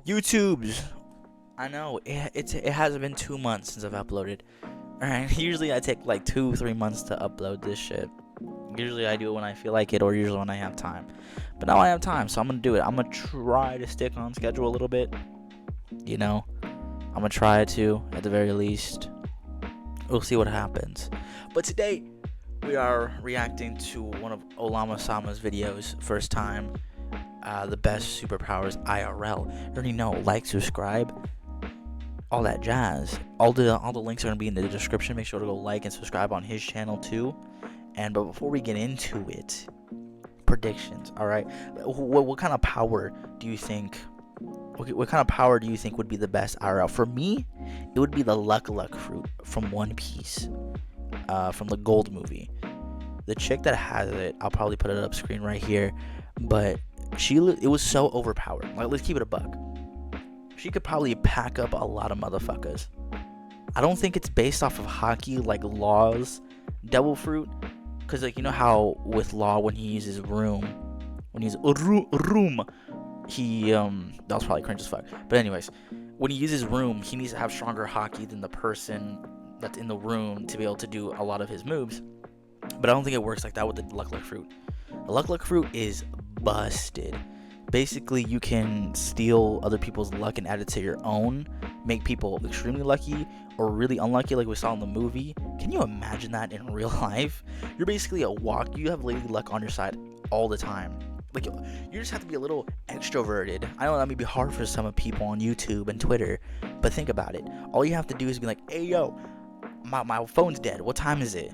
YouTube's. I know it hasn't been 2 months since I've uploaded. Alright, usually I take like 2-3 months to upload this shit. Usually I do it when I feel like it, or usually when I have time. But now I have time, so I'm gonna do it. I'm gonna try to stick on schedule a little bit. You know, I'm gonna try to, at the very least. We'll see what happens. But today we are reacting to one of Olamasama's videos, first time. The best superpowers IRL. You already know, like, subscribe, all that jazz. All the links are gonna be in the description. Make sure to go like and subscribe on his channel too. But before we get into it, predictions. All right, what kind of power do you think? What kind of power do you think would be the best IRL? For me, it would be the Luck fruit from One Piece, from the Gold movie. The chick that has it, I'll probably put it up screen right here, but it was so overpowered. Like, let's keep it a buck. She could probably pack up a lot of motherfuckers. I don't think it's based off of hockey like Law's Devil Fruit, because, like, you know how with Law, when he uses room, he that was probably cringe as fuck. But anyways, when he uses room, he needs to have stronger hockey than the person that's in the room to be able to do a lot of his moves. But I don't think it works like that with the Luck fruit. The Luck fruit is busted. Basically, you can steal other people's luck and add it to your own, make people extremely lucky or really unlucky, like we saw in the movie. Can you imagine that in real life? You're basically you have lady luck on your side all the time. Like, you just have to be a little extroverted. I know that may be hard for some people on YouTube and Twitter, but think about it. All you have to do is be like, hey, yo, my phone's dead. What time is it?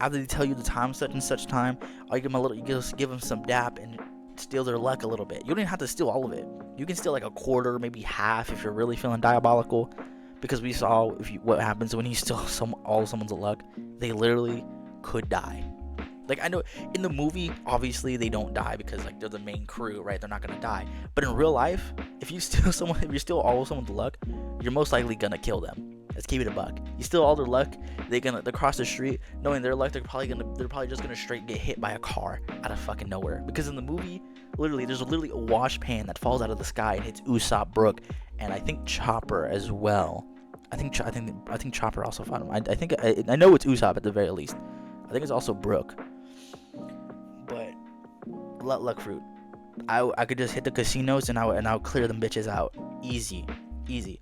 After they tell you the time, such and such time, you just give them some dap and steal their luck a little bit. You don't even have to steal all of it. You can steal like a quarter, maybe half, if you're really feeling diabolical. Because we saw what happens when you steal all of someone's luck. They literally could die. Like, I know in the movie, obviously they don't die because, like, they're the main crew, right? They're not gonna die. But in real life, if you steal all of someone's luck, you're most likely gonna kill them. Let's keep it a buck. You steal all their luck, they cross the street, knowing their luck, they're probably just gonna straight get hit by a car out of fucking nowhere. Because in the movie, there's literally a wash pan that falls out of the sky and hits Usopp, Brook, and I think Chopper as well. I think Chopper also found him. I know it's Usopp at the very least. I think it's also Brook. But Luck fruit, I could just hit the casinos and I'll clear them bitches out easy.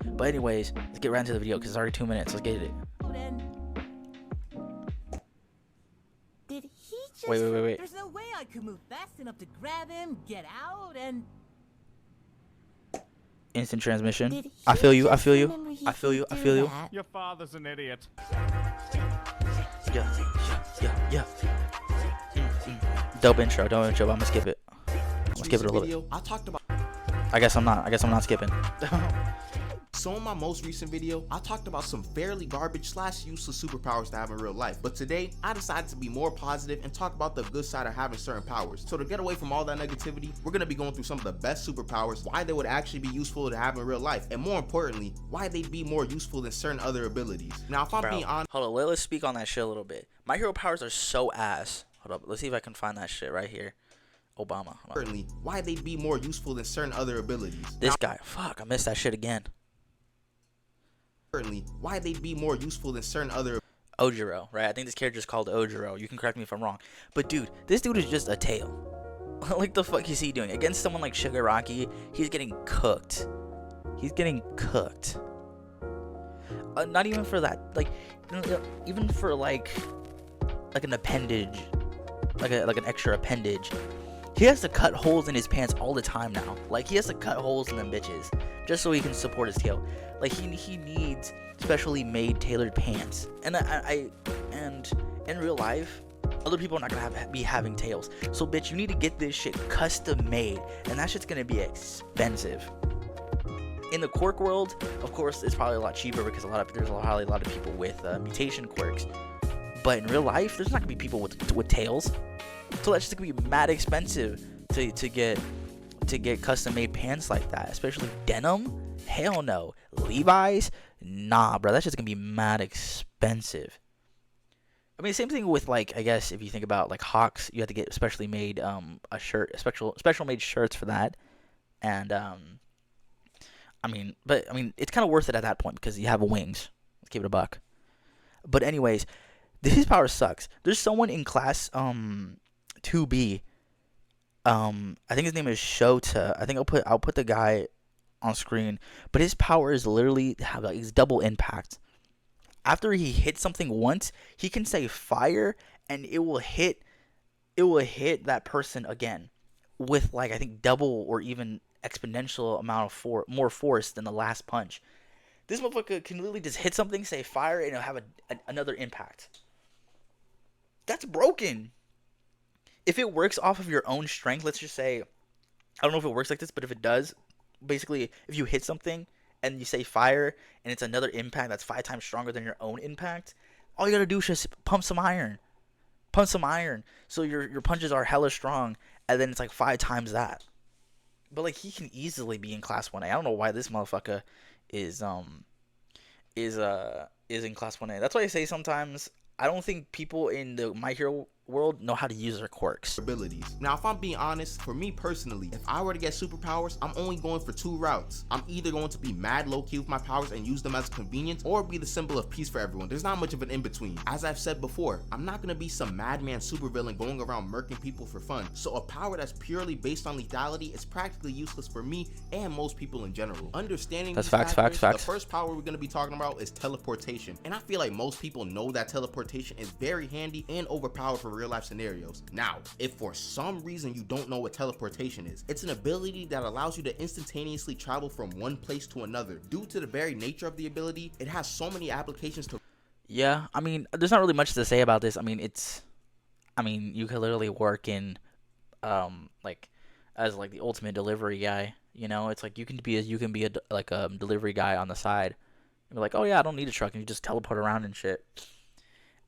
But anyways, let's get right into the video because it's already 2 minutes. Let's get it. Did he just... Wait. There's no way I could move fast enough to grab him, get out, and... Instant transmission. I feel you. Your father's an idiot. Yeah. Dope intro, but I'm gonna skip it. Skip it a little bit. I talked about. I guess I'm not skipping. So in my most recent video, I talked about some fairly garbage / useless superpowers to have in real life. But today, I decided to be more positive and talk about the good side of having certain powers. So to get away from all that negativity, we're going to be going through some of the best superpowers, why they would actually be useful to have in real life, and more importantly, why they'd be more useful than certain other abilities. Now, if I'm being honest... Hold on, let's speak on that shit a little bit. My hero powers are so ass. Hold up, let's see if I can find that shit right here. Obama. Certainly, why they'd be more useful than certain other abilities. This guy. Fuck, I missed that shit again. Why they'd be more useful than certain other... Ojiro, right? I think this character is called Ojiro. You can correct me if I'm wrong. But dude, this dude is just a tail. Like, the fuck is he doing? Against someone like Shigaraki, he's getting cooked. Not even for that. Like, even for like an appendage, like an extra appendage. He has to cut holes in his pants all the time now. Like, he has to cut holes in them bitches just so he can support his tail. Like, he needs specially made tailored pants. And and in real life, other people are not gonna be having tails. So bitch, you need to get this shit custom made, and that shit's gonna be expensive. In the quirk world, of course, it's probably a lot cheaper because there's probably a lot of people with mutation quirks. But in real life, there's not gonna be people with tails. So that's just gonna be mad expensive to get custom made pants like that, especially denim. Hell no. Levi's, nah, bro. That's just gonna be mad expensive. I mean, same thing with, like, I guess if you think about like Hawks, you have to get specially made special made shirts for that, and I mean, it's kind of worth it at that point because you have wings. Let's keep it a buck. But anyways, his power sucks. There's someone in class 2B. I think his name is Shota. I think I'll put the guy on screen. But his power is literally his double impact. After he hits something once, he can say fire, and it will hit that person again with like I think double or even exponential amount of more force than the last punch. This motherfucker can literally just hit something, say fire, and it'll have another impact. That's broken. If it works off of your own strength, let's just say, I don't know if it works like this, but if it does, basically, if you hit something and you say fire and it's another impact that's 5 times stronger than your own impact, all you gotta do is just pump some iron. So your punches are hella strong, and then it's like 5 times that. But like he can easily be in class 1A. I don't know why this motherfucker is in class 1A. That's why I say sometimes I don't think people in the My Hero world know how to use their quirks. Abilities. Now, if I'm being honest, for me personally, if I were to get superpowers, I'm only going for 2 routes. I'm either going to be mad low-key with my powers and use them as convenience, or be the symbol of peace for everyone. There's not much of an in-between. As I've said before, I'm not going to be some madman supervillain going around murking people for fun. So a power that's purely based on lethality is practically useless for me and most people in general. Understanding that's these facts. the first power we're going to be talking about is teleportation. And I feel like most people know that teleportation is very handy and overpowered for real life scenarios. Now, if for some reason you don't know what teleportation is, it's an ability that allows you to instantaneously travel from one place to another. Due to the very nature of the ability, it has so many applications to... Yeah, I mean, there's not really much to say about this. I mean, you could literally work in, like, as like the ultimate delivery guy. You know, it's like you can be a delivery guy on the side. And be like, oh yeah, I don't need a truck, and you just teleport around and shit,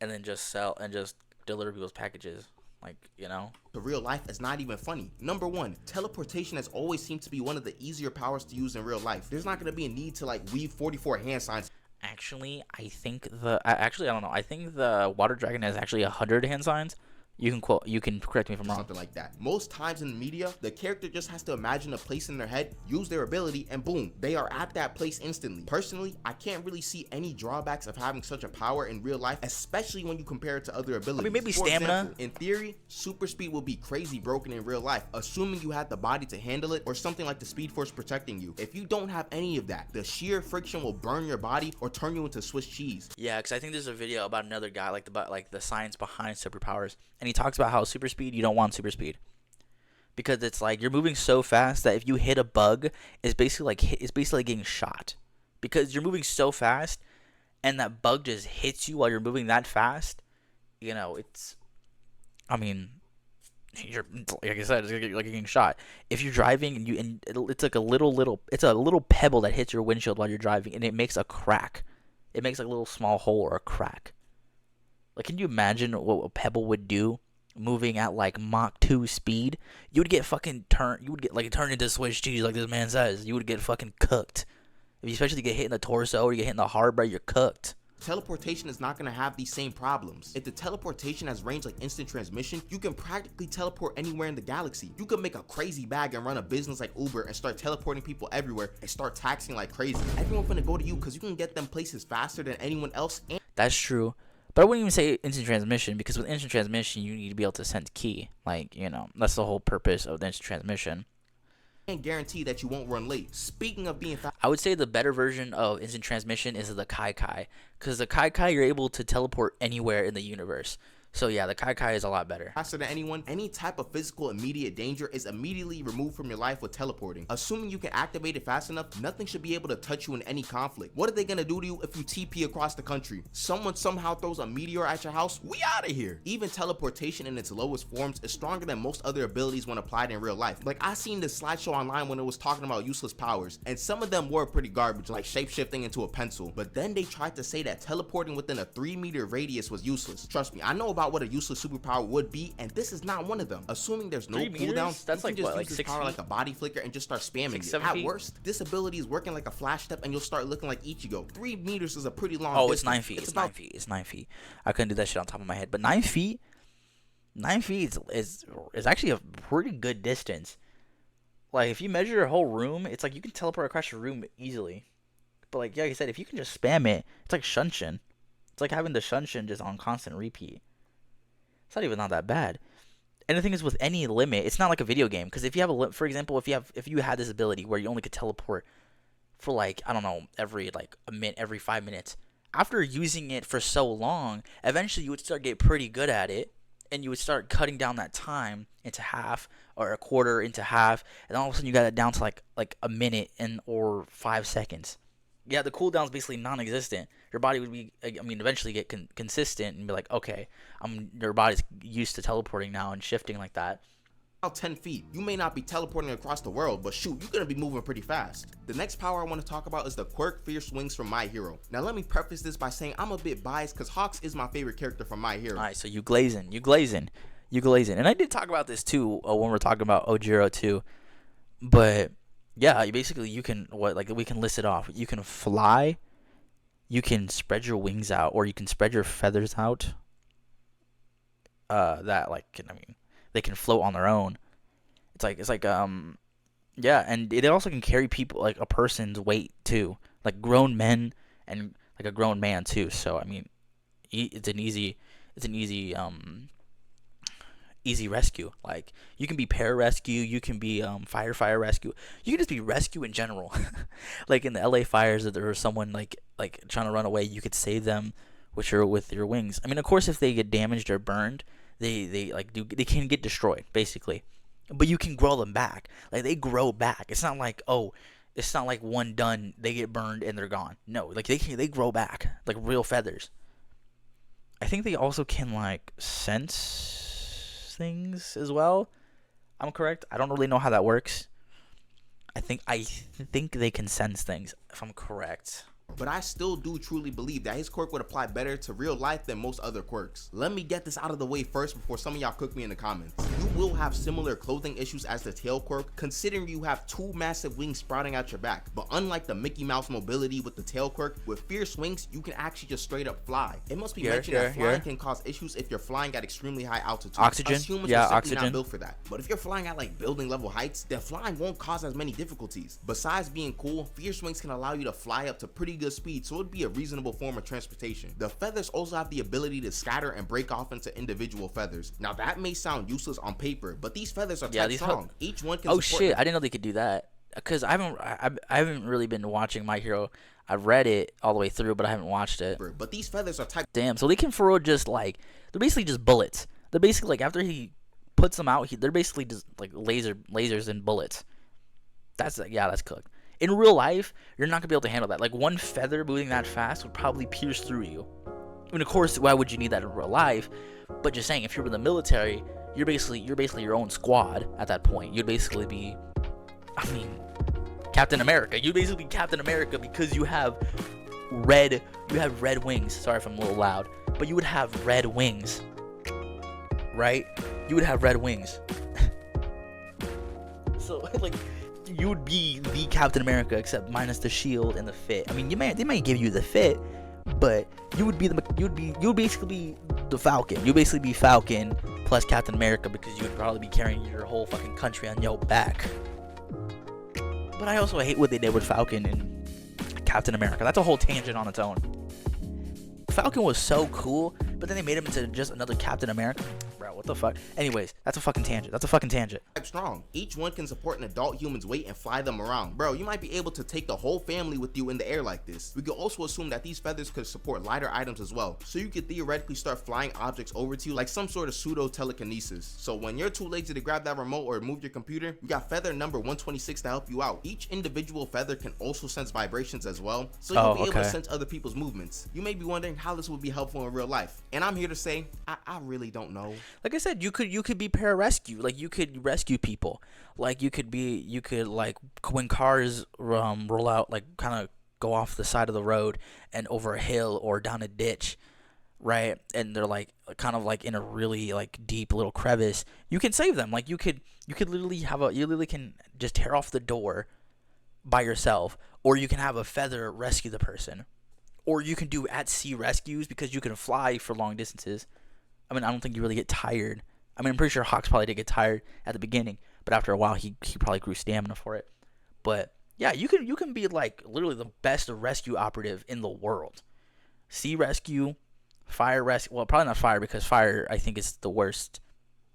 and then just sell and just deliver people's packages. Like, you know, to real life, it's not even funny. Number 1, teleportation has always seemed to be one of the easier powers to use in real life. There's not going to be a need to like weave 44 hand signs. Actually, I don't know. I think the water dragon has actually 100 hand signs. You can correct me if I'm wrong. Something like that. Most times in the media, the character just has to imagine a place in their head, use their ability, and boom, they are at that place instantly. Personally, I can't really see any drawbacks of having such a power in real life, especially when you compare it to other abilities. I mean, maybe For stamina. Example, in theory, super speed will be crazy broken in real life, assuming you had the body to handle it or something like the speed force protecting you. If you don't have any of that, the sheer friction will burn your body or turn you into Swiss cheese. Yeah, because I think there's a video about another guy, like the science behind superpowers, and he talks about how super speed, you don't want super speed, because it's like you're moving so fast that if you hit a bug, it's basically like getting shot, because you're moving so fast, and that bug just hits you while you're moving that fast. You know, you're, like I said, it's like getting shot. If you're driving and it's like a little pebble that hits your windshield while you're driving, and it makes a crack. It makes like a little small hole or a crack. Like, can you imagine what a pebble would do moving at like Mach 2 speed? You would get fucking turned into Swiss cheese, like this man says. You would get fucking cooked. If you especially get hit in the torso or you get hit in the heart, bro, you're cooked. Teleportation is not going to have these same problems. If the teleportation has range like instant transmission, you can practically teleport anywhere in the galaxy. You can make a crazy bag and run a business like Uber and start teleporting people everywhere and start taxing like crazy. Everyone's going to go to you because you can get them places faster than anyone else. And that's true. But I wouldn't even say instant transmission, because with instant transmission, you need to be able to send key. Like, you know, that's the whole purpose of the instant transmission. And guarantee that you won't run late. Speaking of being fast, I would say the better version of instant transmission is the Kai Kai, because the Kai Kai, you're able to teleport anywhere in the universe. So yeah, the Kai Kai is a lot better. Faster than anyone, any type of physical immediate danger is immediately removed from your life with teleporting. Assuming you can activate it fast enough, nothing should be able to touch you in any conflict. What are they gonna do to you if you TP across the country? Someone somehow throws a meteor at your house? We out of here. Even teleportation in its lowest forms is stronger than most other abilities when applied in real life. Like, I seen this slideshow online when it was talking about useless powers, and some of them were pretty garbage, like shapeshifting into a pencil. But then they tried to say that teleporting within a 3-meter radius was useless. Trust me, I know about what a useless superpower would be, and this is not one of them. Assuming there's no cooldown, that's you like can just what, use like this 6 power feet? like a body flicker and just start spamming 6, it. 7 At feet? worst, this ability is working like a flash step, and you'll start looking like Ichigo. 3 meters is a pretty long Oh, distance. it's 9 feet. It's 9 feet. It's 9 feet. I couldn't do that shit on top of my head. But 9 feet is actually a pretty good distance. Like if you measure a whole room, it's like you can teleport across your room easily. But like I said, if you can just spam it, it's like Shunshin. It's like having the Shunshin just on constant repeat. It's not even not that bad. And the thing is, with any limit, it's not like a video game. Because if you have for example, if you had this ability where you only could teleport for like, I don't know, every like a minute, every 5 minutes, after using it for so long, eventually you would start get pretty good at it, and you would start cutting down that time into half or a quarter into half, and all of a sudden you got it down to like a minute and or 5 seconds. Yeah, the cooldown is basically non-existent. Your body would be, I mean, eventually get consistent and be like, okay, your body's used to teleporting now and shifting like that. About 10 feet. You may not be teleporting across the world, but shoot, you're gonna be moving pretty fast. The next power I want to talk about is the quirk Fierce Wings from My Hero. Now let me preface this by saying I'm a bit biased because Hawks is my favorite character from My Hero. Alright, so you glazing. And I did talk about this too when we're talking about Ojiro too. But yeah, you can we can list it off. You can fly, you can spread your wings out, or you can spread your feathers out. They can float on their own. Yeah, and it also can carry people, like a person's weight too, like grown men and like a grown man too. So I mean, it's an easy rescue. Like you can be pararescue, you can be fire rescue, you can just be rescue in general. Like in the LA fires, if there was someone like trying to run away, you could save them with your wings. I mean, of course, if they get damaged or burned, they can get destroyed basically, but you can grow them back. Like they grow back. It's not like one done, they get burned and they're gone. No, like they grow back like real feathers. I think they also can like sense things as well. I'm correct. I don't really know how that works. I think they can sense things, if I'm correct. But I still do truly believe that his quirk would apply better to real life than most other quirks. Let me get this out of the way first before some of y'all cook me in the comments. You will have similar clothing issues as the tail quirk, considering you have two massive wings sprouting out your back. But unlike the Mickey Mouse mobility with the tail quirk, with Fierce Wings, you can actually just straight up fly. It must be mentioned that flying can cause issues if you're flying at extremely high altitude. Oxygen? Us humans are simply not built for that. But if you're flying at like building level heights, then flying won't cause as many difficulties. Besides being cool, Fierce Wings can allow you to fly up to pretty good speed, so it'd be a reasonable form of transportation. The feathers also have the ability to scatter and break off into individual feathers. Now that may sound useless on paper, but these feathers are type strong. Each one can support I didn't know they could do that. Because I haven't really been watching My Hero. I've read it all the way through, but I haven't watched it. But these feathers are type. Damn, so they can throw just like, they're basically just bullets. They're basically like, after he puts them out, they're basically just like lasers and bullets. That's cooked. In real life, you're not gonna be able to handle that. Like one feather moving that fast would probably pierce through you. I mean, of course, why would you need that in real life? But just saying, if you're in the military, you're basically your own squad at that point. You'd basically be, I mean, Captain America. You'd basically be Captain America because you have red wings. Sorry if I'm a little loud, but you would have red wings, right? You would have red wings. So like, you would be the Captain America, except minus the shield and the fit. I mean, they might give you the fit, but you would basically be the Falcon. You'd basically be Falcon plus Captain America, because you would probably be carrying your whole fucking country on your back. But I also hate what they did with Falcon and Captain America. That's a whole tangent on its own. Falcon was so cool, but then they made him into just another Captain America. Bro, what the fuck? Anyways, that's a fucking tangent. Strong. Each one can support an adult human's weight and fly them around. Bro, you might be able to take the whole family with you in the air like this. We could also assume that these feathers could support lighter items as well, so you could theoretically start flying objects over to you like some sort of pseudo telekinesis. So when you're too lazy to grab that remote or move your computer, you got feather number 126 to help you out. Each individual feather can also sense vibrations as well, so you'll be able to sense other people's movements. You may be wondering how this would be helpful in real life, and I'm here to say I really don't know. Like I said, you could be pararescue. Like you could rescue people. Like you could like, when cars roll out, like kind of go off the side of the road and over a hill or down a ditch, right? And they're like kind of like in a really like deep little crevice. You can save them. Like you could literally can just tear off the door by yourself, or you can have a feather rescue the person, or you can do at sea rescues because you can fly for long distances. I mean, I don't think you really get tired. I mean, I'm pretty sure Hawks probably did get tired at the beginning, but after a while, he probably grew stamina for it. But yeah, you can be like literally the best rescue operative in the world. Sea rescue, fire rescue. Well, probably not fire, because fire I think is the worst.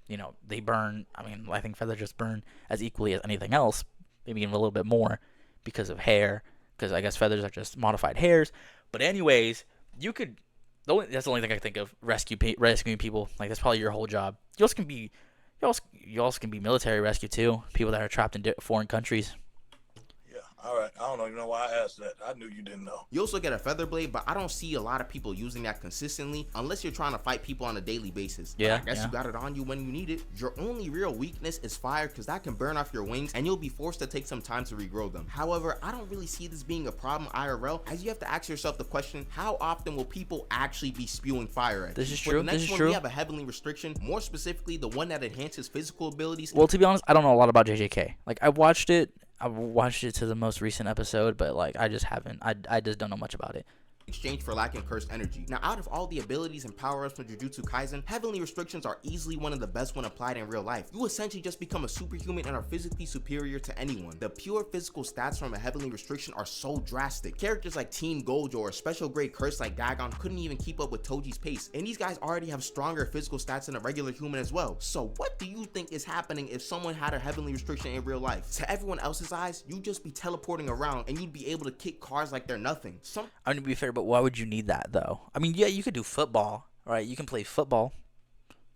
You know, they burn. I mean, I think feathers just burn as equally as anything else, maybe even a little bit more because of hair. Because I guess feathers are just modified hairs. But anyways, you could. That's the only thing I can think of. Rescuing people. Like, that's probably your whole job. You also can be. You also can be military rescue too. People that are trapped in foreign countries. All right, I don't even know why I asked that. I knew you didn't know. You also get a feather blade, but I don't see a lot of people using that consistently unless you're trying to fight people on a daily basis. Yeah, I guess you got it on you when you need it. Your only real weakness is fire, because that can burn off your wings and you'll be forced to take some time to regrow them. However, I don't really see this being a problem IRL, as you have to ask yourself the question, how often will people actually be spewing fire at you? This is true. For the next one, we have a heavenly restriction, more specifically the one that enhances physical abilities. Well, to be honest, I don't know a lot about JJK. Like, I watched it to the most recent episode, but like I just don't know much about it. Exchange for lacking cursed energy. Now, out of all the abilities and power-ups from Jujutsu Kaisen, heavenly restrictions are easily one of the best when applied in real life. You essentially just become a superhuman and are physically superior to anyone. The pure physical stats from a heavenly restriction are so drastic. Characters like Team Gojo or special grade curse like Dagon couldn't even keep up with Toji's pace, and these guys already have stronger physical stats than a regular human as well. So what do you think is happening if someone had a heavenly restriction in real life? To everyone else's eyes, you'd just be teleporting around and you'd be able to kick cars like they're nothing. I'm gonna be fair, but why would you need that though? I mean, yeah, you could do football, right? You can play football.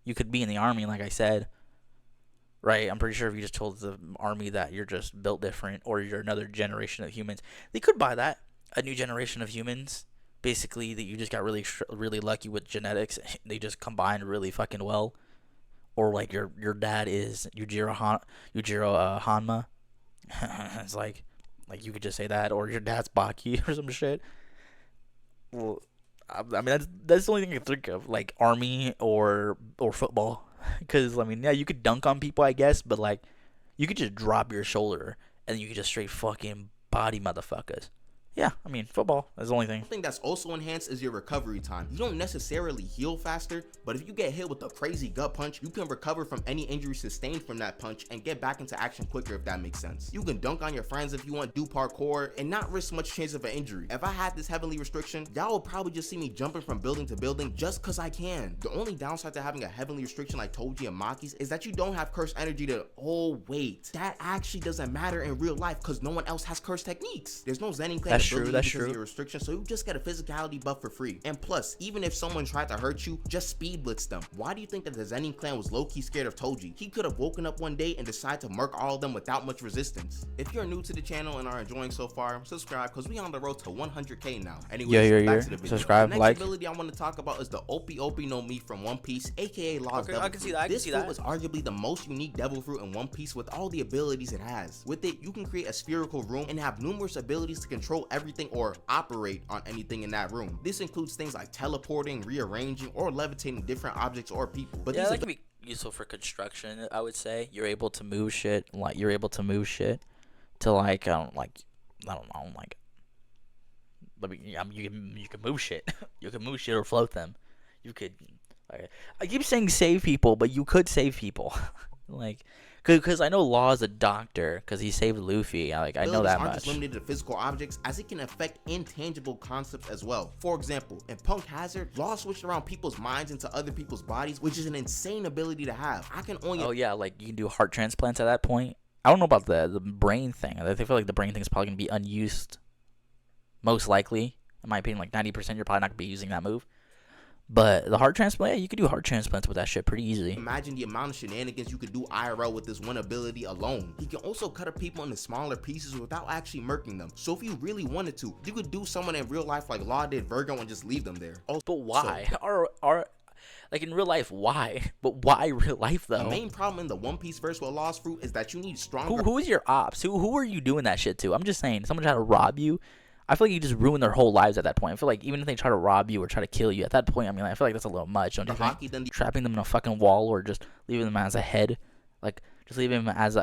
You could be in the army, like I said, right? I'm pretty sure if you just told the army that you're just built different or you're another generation of humans, they could buy that. A new generation of humans, basically, that you just got really lucky with genetics. They just combined really fucking well. Or like your dad is Yujiro Hanma. It's like you could just say that, or your dad's Baki or some shit. Well, I mean that's the only thing I can think of, like army or football, because I mean, yeah, you could dunk on people, I guess, but like you could just drop your shoulder and you could just straight fucking body motherfuckers. Yeah, I mean, football is the only thing. One thing that's also enhanced is your recovery time. You don't necessarily heal faster, but if you get hit with a crazy gut punch, you can recover from any injury sustained from that punch and get back into action quicker, if that makes sense. You can dunk on your friends if you want, do parkour, and not risk much chance of an injury. If I had this heavenly restriction, y'all would probably just see me jumping from building to building just cause I can. The only downside to having a heavenly restriction like Toji and Maki's is that you don't have cursed energy to, oh wait, that actually doesn't matter in real life because no one else has cursed techniques. There's no Zenin clan That's true. Of your restriction, so you just get a physicality buff for free. And plus, even if someone tried to hurt you, just speed blitz them. Why do you think that the Zenin clan was low-key scared of Toji? He could have woken up one day and decided to murk all of them without much resistance. If you're new to the channel and are enjoying so far, subscribe, because we on the road to 100k now. Anyways, back to the video. Subscribe, the next like. ability I want to talk about is the Opi no Mi from One Piece, aka Law's Devil I can see that. This fruit is arguably the most unique devil fruit in One Piece with all the abilities it has. With it, you can create a spherical room and have numerous abilities to control everything or operate on anything in that room. This includes things like teleporting, rearranging, or levitating different objects or people. But yeah, that could be useful for construction, I would say. You're able to move shit to like I don't know, like but you can move shit. You can move shit or float them. You could I keep saying save people, but you could save people. Like, because I know Law is a doctor, because he saved Luffy. I know that much. Just limited to physical objects, as it can affect intangible concepts as well. For example, in Punk Hazard, Law switched around people's minds into other people's bodies, which is an insane ability to have. I can only... Oh yeah, like you can do heart transplants at that point. I don't know about the brain thing. I feel like the brain thing is probably going to be unused. Most likely. In my opinion, like 90%, you're probably not going to be using that move. But the heart transplant, yeah, you could do heart transplants with that shit pretty easily. Imagine the amount of shenanigans you could do IRL with this one ability alone. He can also cut up people into smaller pieces without actually murking them. So if you really wanted to, you could do someone in real life like Law did Virgo and just leave them there. Also, but why? Like in real life, why? But why real life though? The main problem in the One Piece verse with Law's fruit is that you need stronger... Who is your ops? Who are you doing that shit to? I'm just saying, someone tried to rob you. I feel like you just ruin their whole lives at that point. I feel like even if they try to rob you or try to kill you, at that point, I mean, I feel like that's a little much, don't you think? Trapping them in a fucking wall or just leaving them as a head, like just leaving them as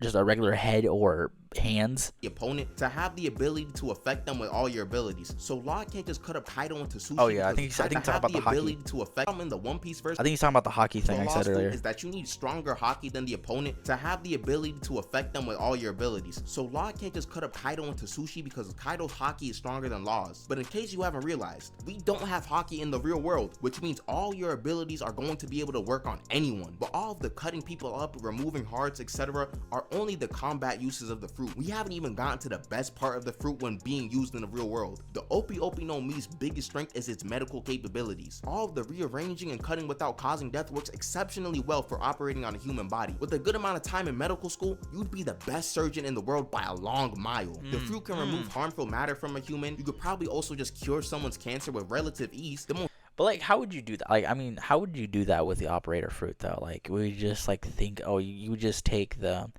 just a regular head or hands. The opponent to have the ability to affect them with all your abilities. So Law can't just cut up Kaido into sushi. Oh yeah, I think he's talking about the ability hockey. to affect them in the One Piece version. I think he's talking about the hockey thing I said earlier. Is that you need stronger hockey than the opponent to have the ability to affect them with all your abilities. So Law can't just cut up Kaido into sushi because Kaido's hockey is stronger than Law's. But in case you haven't realized, we don't have hockey in the real world, which means all your abilities are going to be able to work on anyone. But all of the cutting people up, removing hearts, etc. are only the combat uses of the fruit. We haven't even gotten to the best part of the fruit when being used in the real world. The Opi Opi no Mi's biggest strength is its medical capabilities. All of the rearranging and cutting without causing death works exceptionally well for operating on a human body. With a good amount of time in medical school, you'd be the best surgeon in the world by a long mile. The fruit can remove harmful matter from a human. You could probably also just cure someone's cancer with relative ease. But like, how would you do that? Like, I mean, how would you do that with the operator fruit though? Like, would you just like think, oh, you would just take the,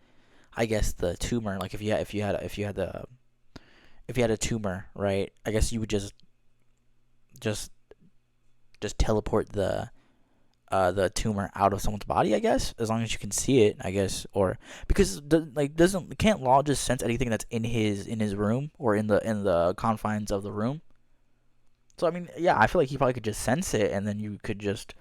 I guess the tumor. Like, if you had a tumor, right? I guess you would just teleport the tumor out of someone's body, I guess, as long as you can see it, I guess, or because can't Law just sense anything that's in his room or in the confines of the room? So I mean, yeah, I feel like he probably could just sense it, and then you could just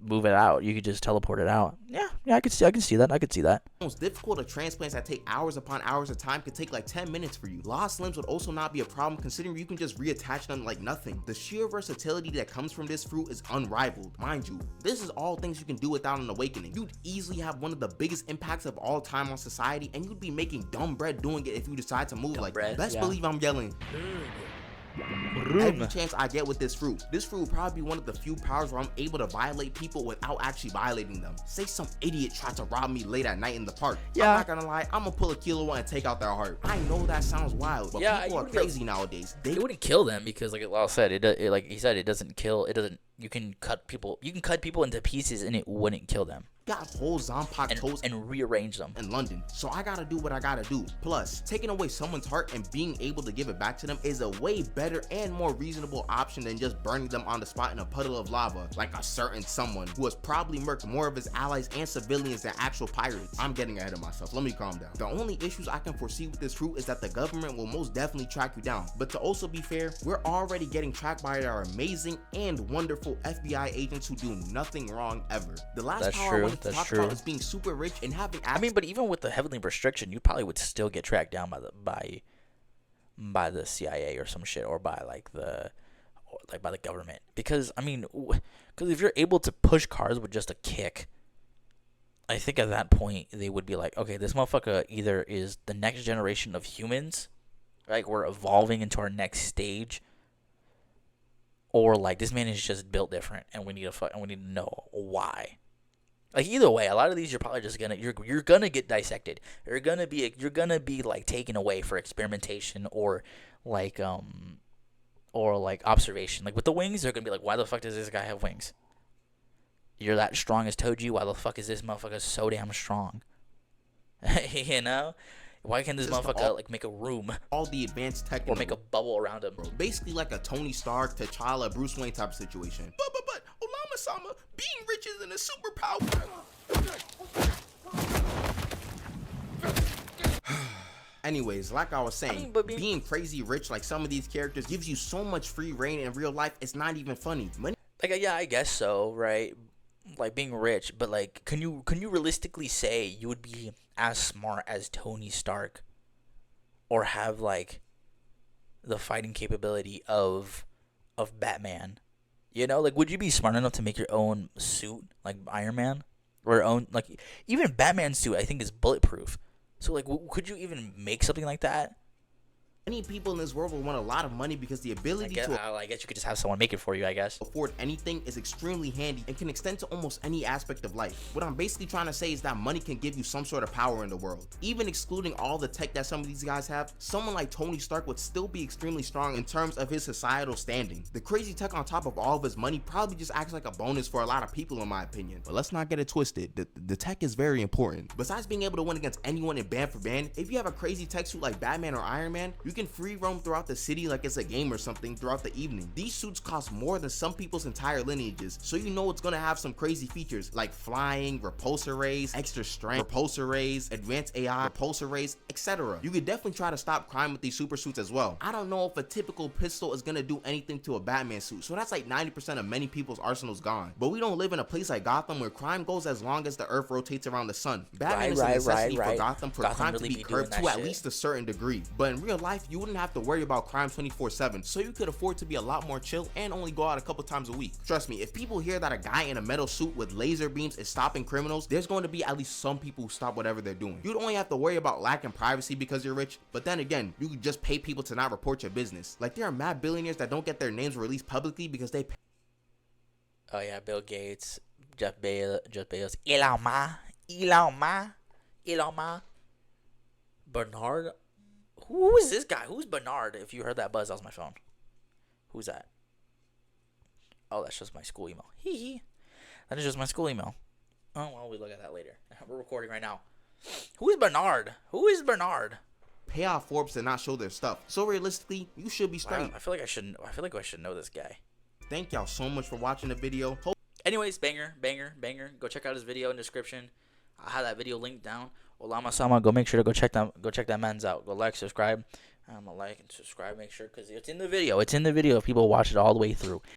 move it out. You could just teleport it out. Yeah, I can see that. Most difficult of transplants that take hours upon hours of time could take like 10 minutes for you. Lost limbs would also not be a problem considering you can just reattach them like nothing. The sheer versatility that comes from this fruit is unrivaled. Mind you, this is all things you can do without an awakening. You'd easily have one of the biggest impacts of all time on society, and you'd be making dumb bread doing it if you decide to move like that. Best believe I'm yelling. Every chance I get with this fruit will probably be one of the few powers where I'm able to violate people without actually violating them. Say some idiot tried to rob me late at night in the park. Yeah. I'm not gonna lie, I'm gonna pull a kilo one and take out their heart. I know that sounds wild, but people are crazy nowadays. It wouldn't kill them because, like Law said, like he said, it doesn't kill. It doesn't. You can cut people into pieces and it wouldn't kill them. Got whole Zonpak toes and rearrange them in London, so I gotta do what I gotta do. Plus, taking away someone's heart and being able to give it back to them is a way better and more reasonable option than just burning them on the spot in a puddle of lava like a certain someone who has probably murked more of his allies and civilians than actual pirates. I'm getting ahead of myself, let me calm down. The only issues I can foresee with this fruit is that the government will most definitely track you down, but to also be fair, we're already getting tracked by our amazing and wonderful FBI agents who do nothing wrong ever. The last power I wanted to talk about is being super rich and having access. I mean, but even with the heavenly restriction, you probably would still get tracked down by the CIA or some shit, or by by the government. Because I mean, if you're able to push cars with just a kick, I think at that point they would be like, okay, this motherfucker either is the next generation of humans, like we're evolving into our next stage, or like this man is just built different, and we need to know why. Like either way, a lot of these you're probably just you're gonna get dissected. You're gonna be like taken away for experimentation or observation. Like with the wings, they're gonna be like, why the fuck does this guy have wings? You're that strong as Toji. Why the fuck is this motherfucker so damn strong? You know? Why can't this motherfucker like make a room? All the advanced tech or make a bubble around him. Basically like a Tony Stark, T'Challa, Bruce Wayne type of situation. But Olamasama, being rich isn't a superpower. Anyways, like I was saying, being crazy rich like some of these characters gives you so much free reign in real life, it's not even funny. Yeah, I guess so, right? Like being rich, but like, can you realistically say you would be as smart as Tony Stark, or have like the fighting capability of Batman? You know, like, would you be smart enough to make your own suit like Iron Man, or own like even Batman's suit? I think is bulletproof. So like, could you even make something like that? Many people in this world will want a lot of money because the ability I guess you could just have someone make it for you, I guess. Afford anything is extremely handy and can extend to almost any aspect of life. What I'm basically trying to say is that money can give you some sort of power in the world. Even excluding all the tech that some of these guys have, someone like Tony Stark would still be extremely strong in terms of his societal standing. The crazy tech on top of all of his money probably just acts like a bonus for a lot of people in my opinion. But let's not get it twisted, the tech is very important. Besides being able to win against anyone in band for band, if you have a crazy tech suit like Batman or Iron Man, you can can free roam throughout the city like it's a game or something throughout the evening. These suits cost more than some people's entire lineages, so you know it's gonna have some crazy features like flying, repulsor rays, extra strength, repulsor rays, advanced AI, repulsor rays, etc. You could definitely try to stop crime with these super suits as well. I don't know if a typical pistol is gonna do anything to a Batman suit, so that's like 90% of many people's arsenals gone. But we don't live in a place like Gotham where crime goes as long as the earth rotates around the sun. Batman is a necessity for Gotham for crime to be curbed to at least a certain degree. But in real life, you wouldn't have to worry about crime 24/7, so you could afford to be a lot more chill and only go out a couple times a week. Trust me, if people hear that a guy in a metal suit with laser beams is stopping criminals, there's going to be at least some people who stop whatever they're doing. You'd only have to worry about lacking privacy because you're rich, but then again, you could just pay people to not report your business. Like, there are mad billionaires that don't get their names released publicly because they pay. Oh yeah, Bill Gates, Jeff Bezos, Elon Musk, Bernard. Who is this guy? Who's Bernard? If you heard that buzz, that was my phone. Who's that? Oh, that's just my school email. Hee. That is just my school email. Oh, well, we look at that later. We're recording right now. Who is Bernard? Who is Bernard? Pay off Forbes to not show their stuff. So realistically, you should be straight. I feel like I should know this guy. Thank y'all so much for watching the video. Anyways, banger. Go check out his video in the description. I have that video linked down. Olamasama, go make sure to go check that man's out. Go like, subscribe. Like and subscribe. Make sure, because it's in the video. If people watch it all the way through.